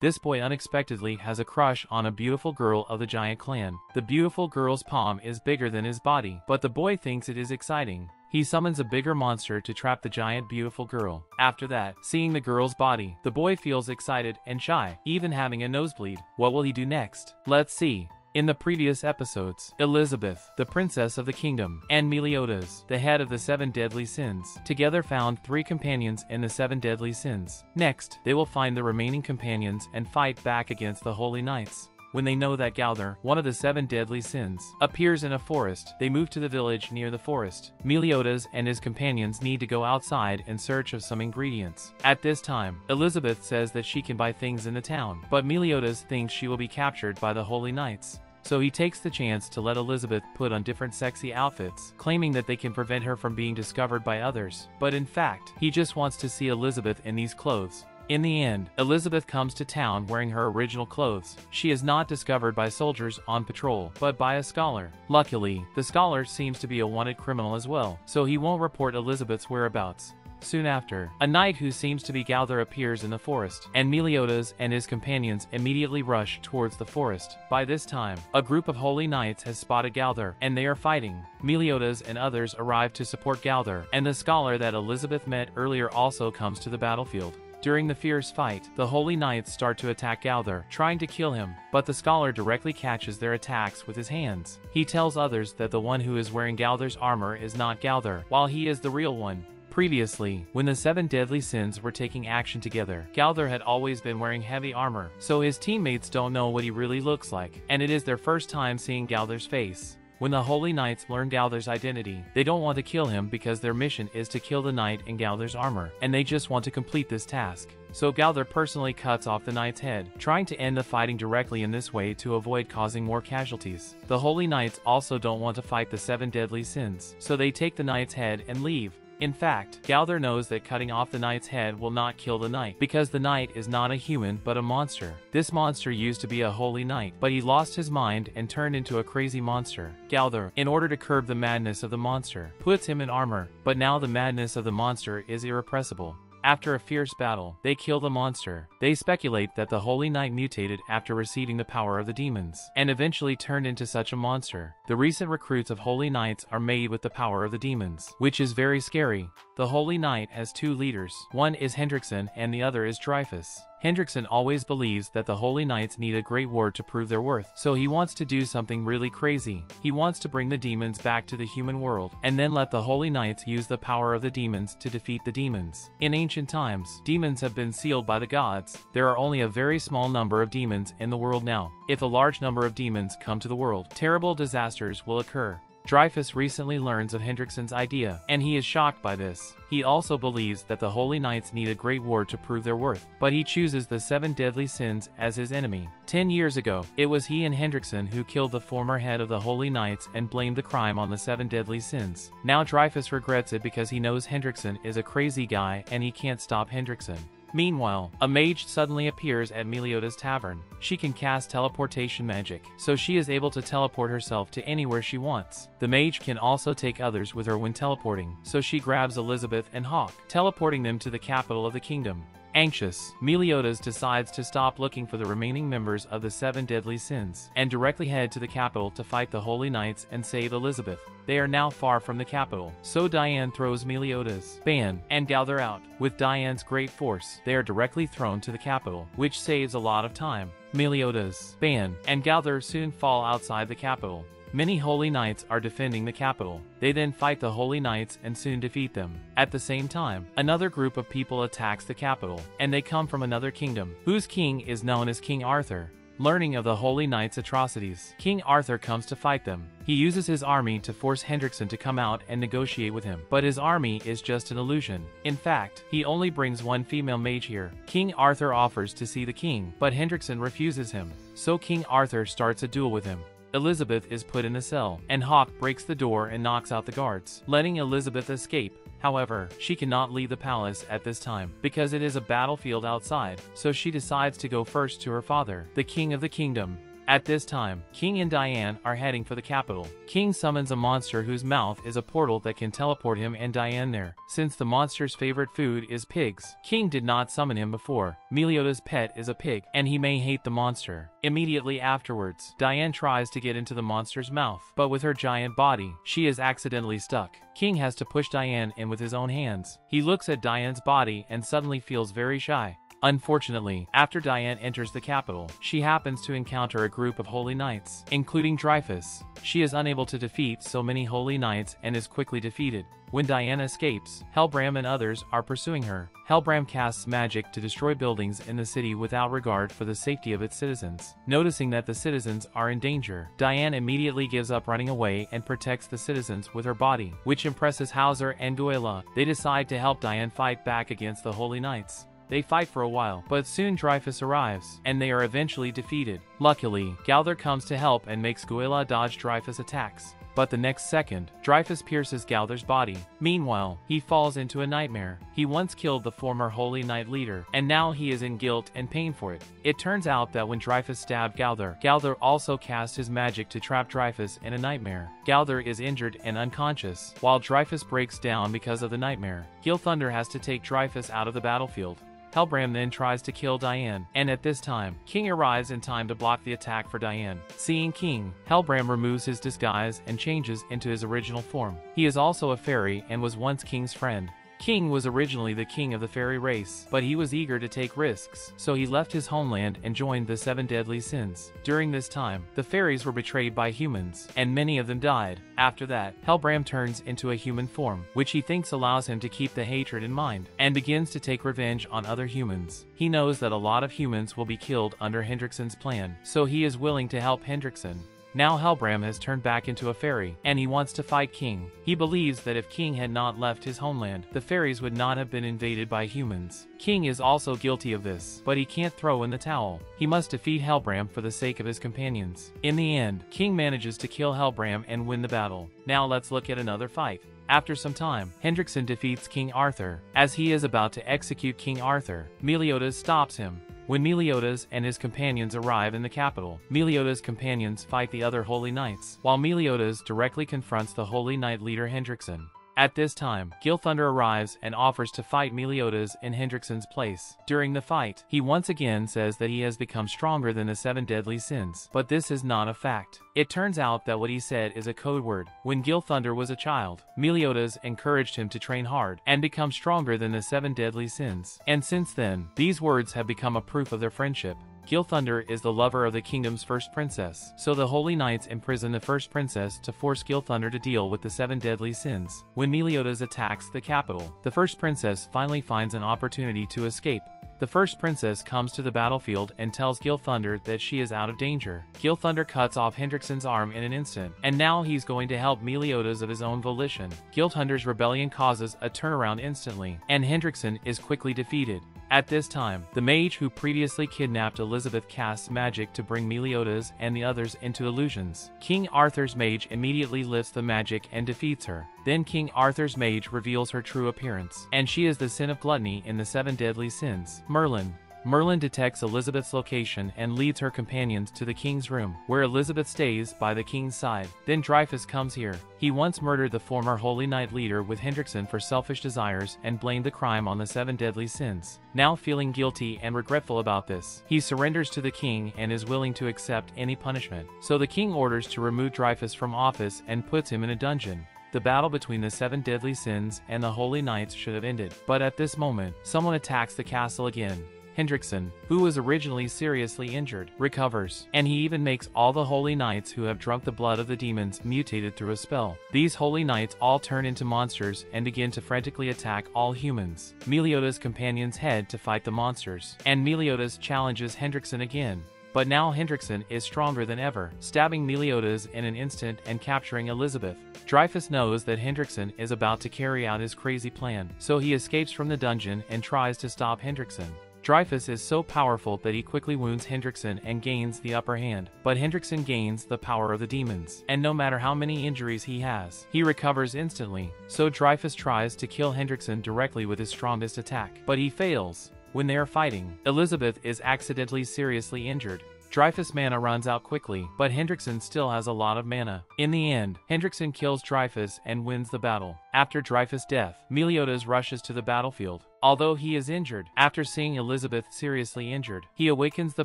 This boy unexpectedly has a crush on a beautiful girl of the giant clan. The beautiful girl's palm is bigger than his body, but the boy thinks it is exciting. He summons a bigger monster to trap the giant beautiful girl. After that, seeing the girl's body, the boy feels excited and shy, even having a nosebleed. What will he do next? Let's see. In the previous episodes, Elizabeth, the princess of the kingdom, and Meliodas, the head of the 7 deadly sins, together found 3 companions in the 7 deadly sins. Next, they will find the remaining companions and fight back against the holy knights. When they know that Gauther, one of the 7 deadly sins, appears in a forest, they move to the village near the forest. Meliodas and his companions need to go outside in search of some ingredients. At this time, Elizabeth says that she can buy things in the town, but Meliodas thinks she will be captured by the holy knights. So he takes the chance to let Elizabeth put on different sexy outfits, claiming that they can prevent her from being discovered by others. But in fact, he just wants to see Elizabeth in these clothes. In the end, Elizabeth comes to town wearing her original clothes. She is not discovered by soldiers on patrol, but by a scholar. Luckily, the scholar seems to be a wanted criminal as well, so he won't report Elizabeth's whereabouts. Soon after, a knight who seems to be Gauther appears in the forest, and Meliodas and his companions immediately rush towards the forest. By this time, a group of holy knights has spotted Gauther, and they are fighting. Meliodas and others arrive to support Gauther, and the scholar that Elizabeth met earlier also comes to the battlefield. During the fierce fight, the holy knights start to attack Gauther, trying to kill him, but the scholar directly catches their attacks with his hands. He tells others that the one who is wearing Gauther's armor is not Gauther, while he is the real one. Previously, when the 7 deadly sins were taking action together, Gauther had always been wearing heavy armor, so his teammates don't know what he really looks like, and it is their first time seeing Gauther's face. When the holy knights learn Gauther's identity, they don't want to kill him because their mission is to kill the knight in Gauther's armor, and they just want to complete this task. So Gauther personally cuts off the knight's head, trying to end the fighting directly in this way to avoid causing more casualties. The holy knights also don't want to fight the 7 deadly sins, so they take the knight's head and leave. In fact, Gauther knows that cutting off the knight's head will not kill the knight, because the knight is not a human but a monster. This monster used to be a holy knight, but he lost his mind and turned into a crazy monster. Gauther, in order to curb the madness of the monster, puts him in armor, but now the madness of the monster is irrepressible. After a fierce battle, they kill the monster. They speculate that the holy knight mutated after receiving the power of the demons, and eventually turned into such a monster. The recent recruits of holy knights are made with the power of the demons, which is very scary. The holy knight has 2 leaders. One is Hendrickson and the other is Dreyfus. Hendrickson always believes that the holy knights need a great word to prove their worth, so he wants to do something really crazy. He wants to bring the demons back to the human world, and then let the holy knights use the power of the demons to defeat the demons. In ancient times, demons have been sealed by the gods. There are only a very small number of demons in the world now. If a large number of demons come to the world, terrible disasters will occur. Dreyfus recently learns of Hendrickson's idea, and he is shocked by this. He also believes that the holy knights need a great war to prove their worth, but he chooses the 7 deadly sins as his enemy. 10 years ago, it was he and Hendrickson who killed the former head of the holy knights and blamed the crime on the 7 deadly sins. Now Dreyfus regrets it because he knows Hendrickson is a crazy guy and he can't stop Hendrickson. Meanwhile, a mage suddenly appears at Meliodas' tavern. She can cast teleportation magic, so she is able to teleport herself to anywhere she wants. The mage can also take others with her when teleporting, so she grabs Elizabeth and Hawk, teleporting them to the capital of the kingdom. Anxious, Meliodas decides to stop looking for the remaining members of the 7 deadly sins, and directly head to the capital to fight the holy knights and save Elizabeth. They are now far from the capital, so Diane throws Meliodas, Ban, and Gauther out. With Diane's great force, they are directly thrown to the capital, which saves a lot of time. Meliodas, Ban, and Gauther soon fall outside the capital. Many holy knights are defending the capital. They then fight the holy knights and soon defeat them. At the same time, another group of people attacks the capital, and they come from another kingdom, whose king is known as King Arthur. Learning of the holy knights' atrocities, King Arthur comes to fight them. He uses his army to force Hendrickson to come out and negotiate with him, but his army is just an illusion. In fact, he only brings 1 female mage here. King Arthur offers to see the king, but Hendrickson refuses him, so King Arthur starts a duel with him. Elizabeth is put in a cell, and Hawk breaks the door and knocks out the guards, letting Elizabeth escape. However, she cannot leave the palace at this time, because it is a battlefield outside, so she decides to go first to her father, the king of the kingdom. At this time, King and Diane are heading for the capital. King summons a monster whose mouth is a portal that can teleport him and Diane there. Since the monster's favorite food is pigs, King did not summon him before. Meliodas' pet is a pig, and he may hate the monster. Immediately afterwards, Diane tries to get into the monster's mouth, but with her giant body, she is accidentally stuck. King has to push Diane in with his own hands. He looks at Diane's body and suddenly feels very shy. Unfortunately, after Diane enters the capital, she happens to encounter a group of holy knights, including Dreyfus. She is unable to defeat so many holy knights and is quickly defeated. When Diane escapes, Helbram and others are pursuing her. Helbram casts magic to destroy buildings in the city without regard for the safety of its citizens. Noticing that the citizens are in danger, Diane immediately gives up running away and protects the citizens with her body, which impresses Hauser and Guela. They decide to help Diane fight back against the holy knights. They fight for a while, but soon Dreyfus arrives, and they are eventually defeated. Luckily, Gowther comes to help and makes Guela dodge Dreyfus' attacks. But the next second, Dreyfus pierces Gowther's body. Meanwhile, he falls into a nightmare. He once killed the former Holy Knight leader, and now he is in guilt and pain for it. It turns out that when Dreyfus stabbed Gowther, Gowther also cast his magic to trap Dreyfus in a nightmare. Gowther is injured and unconscious, while Dreyfus breaks down because of the nightmare. Gilthunder has to take Dreyfus out of the battlefield. Helbram then tries to kill Diane, and at this time, King arrives in time to block the attack for Diane. Seeing King, Helbram removes his disguise and changes into his original form. He is also a fairy and was once King's friend. King was originally the king of the fairy race, but he was eager to take risks, so he left his homeland and joined the 7 deadly sins. During this time, the fairies were betrayed by humans, and many of them died. After that, Helbram turns into a human form, which he thinks allows him to keep the hatred in mind, and begins to take revenge on other humans. He knows that a lot of humans will be killed under Hendrickson's plan, so he is willing to help Hendrickson. Now Helbram has turned back into a fairy, and he wants to fight King. He believes that if King had not left his homeland, the fairies would not have been invaded by humans. King is also guilty of this, but he can't throw in the towel. He must defeat Helbram for the sake of his companions. In the end, King manages to kill Helbram and win the battle. Now let's look at another fight. After some time, Hendrickson defeats King Arthur. As he is about to execute King Arthur, Meliodas stops him. When Meliodas and his companions arrive in the capital, Meliodas' companions fight the other holy knights, while Meliodas directly confronts the holy knight leader Hendrickson. At this time, Gilthunder arrives and offers to fight Meliodas in Hendrickson's place. During the fight, he once again says that he has become stronger than the 7 deadly sins, but this is not a fact. It turns out that what he said is a code word. When Gilthunder was a child, Meliodas encouraged him to train hard and become stronger than the 7 deadly sins. And since then, these words have become a proof of their friendship. Gilthunder is the lover of the kingdom's first princess, so the holy knights imprison the first princess to force Gilthunder to deal with the 7 deadly sins. When Meliodas attacks the capital, the first princess finally finds an opportunity to escape. The first princess comes to the battlefield and tells Gilthunder that she is out of danger. Gilthunder cuts off Hendrickson's arm in an instant, and now he's going to help Meliodas of his own volition. Gilthunder's rebellion causes a turnaround instantly, and Hendrickson is quickly defeated. At this time, the mage who previously kidnapped Elizabeth casts magic to bring Meliodas and the others into illusions. King Arthur's mage immediately lifts the magic and defeats her. Then King Arthur's mage reveals her true appearance, and she is the sin of gluttony in the 7 deadly sins, Merlin. Merlin detects Elizabeth's location and leads her companions to the king's room, where Elizabeth stays by the king's side. Then Dreyfus comes here. He once murdered the former Holy Knight leader with Hendrickson for selfish desires and blamed the crime on the 7 deadly sins. Now feeling guilty and regretful about this, he surrenders to the king and is willing to accept any punishment. So the king orders to remove Dreyfus from office and puts him in a dungeon. The battle between the 7 deadly sins and the Holy Knights should have ended, but at this moment, someone attacks the castle again. Hendrickson, who was originally seriously injured, recovers, and he even makes all the holy knights who have drunk the blood of the demons mutated through a spell. These holy knights all turn into monsters and begin to frantically attack all humans. Meliodas' companions head to fight the monsters, and Meliodas challenges Hendrickson again. But now Hendrickson is stronger than ever, stabbing Meliodas in an instant and capturing Elizabeth. Dreyfus knows that Hendrickson is about to carry out his crazy plan, so he escapes from the dungeon and tries to stop Hendrickson. Dreyfus is so powerful that he quickly wounds Hendrickson and gains the upper hand, but Hendrickson gains the power of the demons, and no matter how many injuries he has, he recovers instantly. So Dreyfus tries to kill Hendrickson directly with his strongest attack, but he fails. When they are fighting, Elizabeth is accidentally seriously injured. Dreyfus' mana runs out quickly, but Hendrickson still has a lot of mana. In the end, Hendrickson kills Dreyfus and wins the battle. After Dreyfus' death, Meliodas rushes to the battlefield. Although he is injured, after seeing Elizabeth seriously injured, he awakens the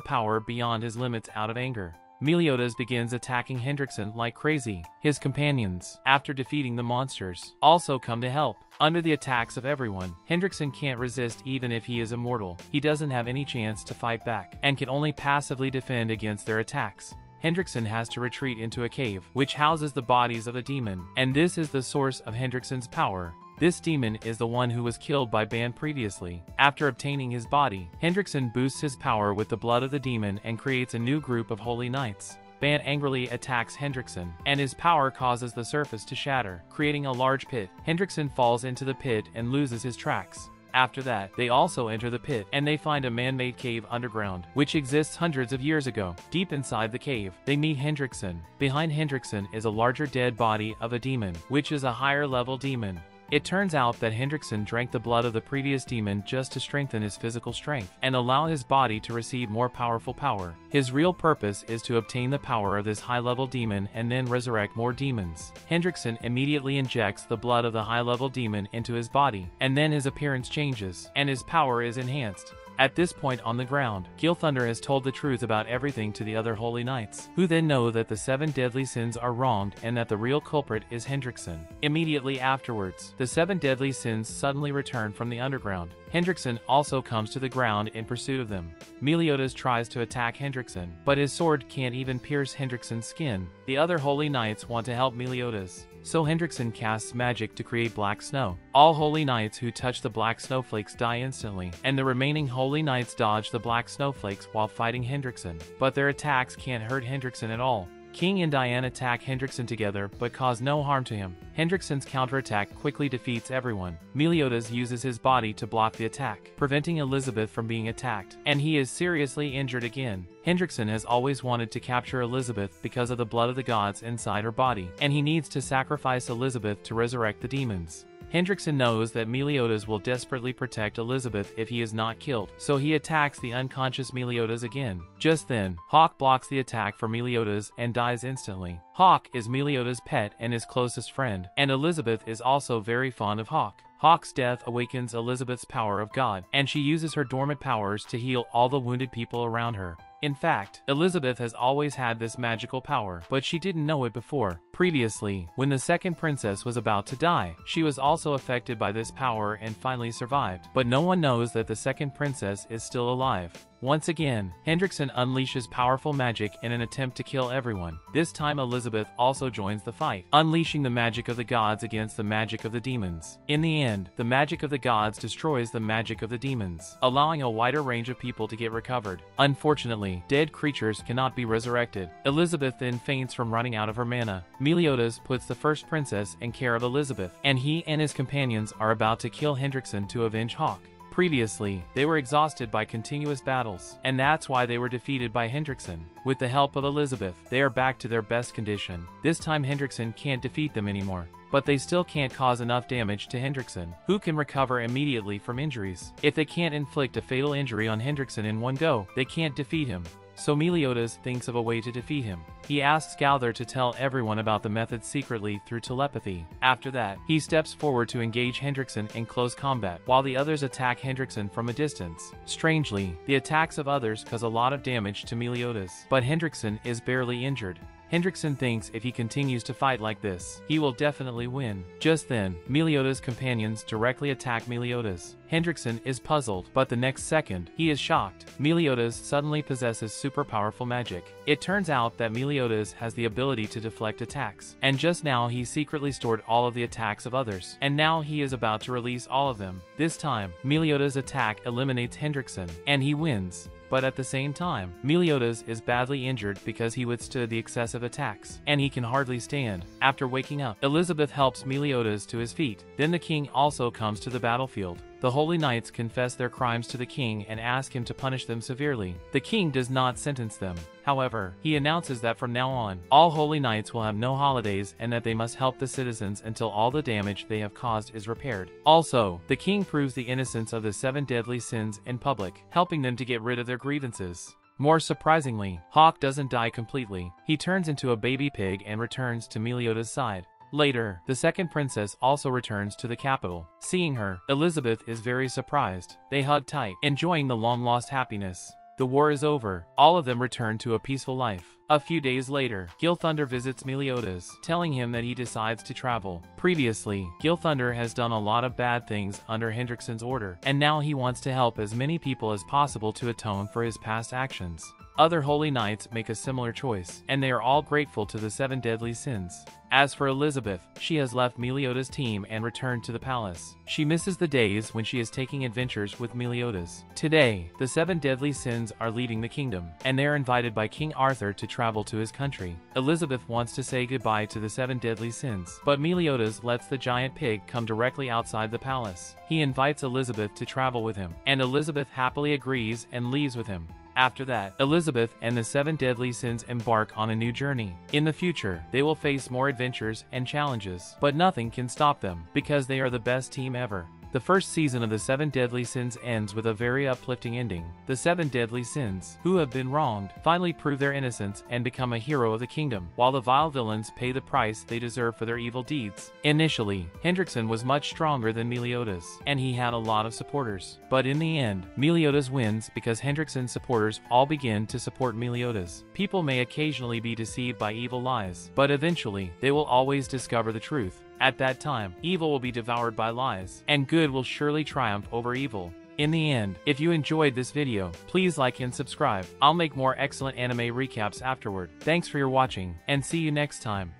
power beyond his limits out of anger. Meliodas begins attacking Hendrickson like crazy. His companions, after defeating the monsters, also come to help. Under the attacks of everyone, Hendrickson can't resist even if he is immortal. He doesn't have any chance to fight back, and can only passively defend against their attacks. Hendrickson has to retreat into a cave, which houses the bodies of a demon, and this is the source of Hendrickson's power. This demon is the one who was killed by Ban previously. After obtaining his body, Hendrickson boosts his power with the blood of the demon and creates a new group of holy knights. Ban angrily attacks Hendrickson, and his power causes the surface to shatter, creating a large pit. Hendrickson falls into the pit and loses his tracks. After that, they also enter the pit, and they find a man-made cave underground, which exists hundreds of years ago. Deep inside the cave, they meet Hendrickson. Behind Hendrickson is a larger dead body of a demon, which is a higher-level demon. It turns out that Hendrickson drank the blood of the previous demon just to strengthen his physical strength and allow his body to receive more powerful power. His real purpose is to obtain the power of this high-level demon and then resurrect more demons. Hendrickson immediately injects the blood of the high-level demon into his body, and then his appearance changes, and his power is enhanced. At this point on the ground, Gilthunder has told the truth about everything to the other holy knights, who then know that the 7 deadly sins are wronged and that the real culprit is Hendrickson. Immediately afterwards, the 7 deadly sins suddenly return from the underground. Hendrickson also comes to the ground in pursuit of them. Meliodas tries to attack Hendrickson, but his sword can't even pierce Hendrickson's skin. The other holy knights want to help Meliodas, so Hendrickson casts magic to create black snow. All holy knights who touch the black snowflakes die instantly, and the remaining holy knights dodge the black snowflakes while fighting Hendrickson, but their attacks can't hurt Hendrickson at all. King and Diane attack Hendrickson together but cause no harm to him. Hendrickson's counterattack quickly defeats everyone. Meliodas uses his body to block the attack, preventing Elizabeth from being attacked, and he is seriously injured again. Hendrickson has always wanted to capture Elizabeth because of the blood of the gods inside her body, and he needs to sacrifice Elizabeth to resurrect the demons. Hendrickson knows that Meliodas will desperately protect Elizabeth if he is not killed, so he attacks the unconscious Meliodas again. Just then, Hawk blocks the attack for Meliodas and dies instantly. Hawk is Meliodas' pet and his closest friend, and Elizabeth is also very fond of Hawk. Hawk's death awakens Elizabeth's power of God, and she uses her dormant powers to heal all the wounded people around her. In fact, Elizabeth has always had this magical power, but she didn't know it before. Previously, when the second princess was about to die, she was also affected by this power and finally survived, but no one knows that the second princess is still alive. Once again, Hendrickson unleashes powerful magic in an attempt to kill everyone. This time Elizabeth also joins the fight, unleashing the magic of the gods against the magic of the demons. In the end, the magic of the gods destroys the magic of the demons, allowing a wider range of people to get recovered. Unfortunately, dead creatures cannot be resurrected. Elizabeth then faints from running out of her mana. Meliodas puts the first princess in care of Elizabeth, and he and his companions are about to kill Hendrickson to avenge Hawk. Previously, they were exhausted by continuous battles, and that's why they were defeated by Hendrickson. With the help of Elizabeth, they are back to their best condition. This time Hendrickson can't defeat them anymore, but they still can't cause enough damage to Hendrickson, who can recover immediately from injuries. If they can't inflict a fatal injury on Hendrickson in one go, they can't defeat him. So Meliodas thinks of a way to defeat him. He asks Gowther to tell everyone about the method secretly through telepathy. After that, he steps forward to engage Hendrickson in close combat, while the others attack Hendrickson from a distance. Strangely, the attacks of others cause a lot of damage to Meliodas, but Hendrickson is barely injured. Hendrickson thinks if he continues to fight like this, he will definitely win. Just then, Meliodas' companions directly attack Meliodas. Hendrickson is puzzled, but the next second, he is shocked. Meliodas suddenly possesses super powerful magic. It turns out that Meliodas has the ability to deflect attacks, and just now he secretly stored all of the attacks of others, and now he is about to release all of them. This time, Meliodas' attack eliminates Hendrickson, and he wins. But at the same time, Meliodas is badly injured because he withstood the excessive attacks, and he can hardly stand. After waking up, Elizabeth helps Meliodas to his feet. Then the king also comes to the battlefield. The holy knights confess their crimes to the king and ask him to punish them severely. The king does not sentence them. However, he announces that from now on, all holy knights will have no holidays and that they must help the citizens until all the damage they have caused is repaired. Also, the king proves the innocence of the 7 deadly sins in public, helping them to get rid of their grievances. More surprisingly, Hawk doesn't die completely. He turns into a baby pig and returns to Meliodas' side. Later, the second princess also returns to the capital. Seeing her, Elizabeth is very surprised. They hug tight, enjoying the long-lost happiness. The war is over. All of them return to a peaceful life. A few days later, Gilthunder visits Meliodas, telling him that he decides to travel. Previously, Gilthunder has done a lot of bad things under Hendrickson's order, and now he wants to help as many people as possible to atone for his past actions. Other holy knights make a similar choice, and they are all grateful to the 7 deadly sins. As for Elizabeth, she has left Meliodas' team and returned to the palace. She misses the days when she is taking adventures with Meliodas. Today, the 7 deadly sins are leading the kingdom, and they are invited by King Arthur to travel to his country. Elizabeth wants to say goodbye to the 7 deadly sins, but Meliodas lets the giant pig come directly outside the palace. He invites Elizabeth to travel with him, and Elizabeth happily agrees and leaves with him. After that, Elizabeth and the 7 deadly sins embark on a new journey. In the future, they will face more adventures and challenges, but nothing can stop them, because they are the best team ever. The first season of the 7 deadly sins ends with a very uplifting ending. The 7 deadly sins, who have been wronged, finally prove their innocence and become a hero of the kingdom, while the vile villains pay the price they deserve for their evil deeds. Initially, Hendrickson was much stronger than Meliodas, and he had a lot of supporters. But in the end, Meliodas wins because Hendrickson's supporters all begin to support Meliodas. People may occasionally be deceived by evil lies, but eventually, they will always discover the truth. At that time, evil will be devoured by lies, and good will surely triumph over evil. In the end, if you enjoyed this video, please like and subscribe. I'll make more excellent anime recaps afterward. Thanks for your watching, and see you next time.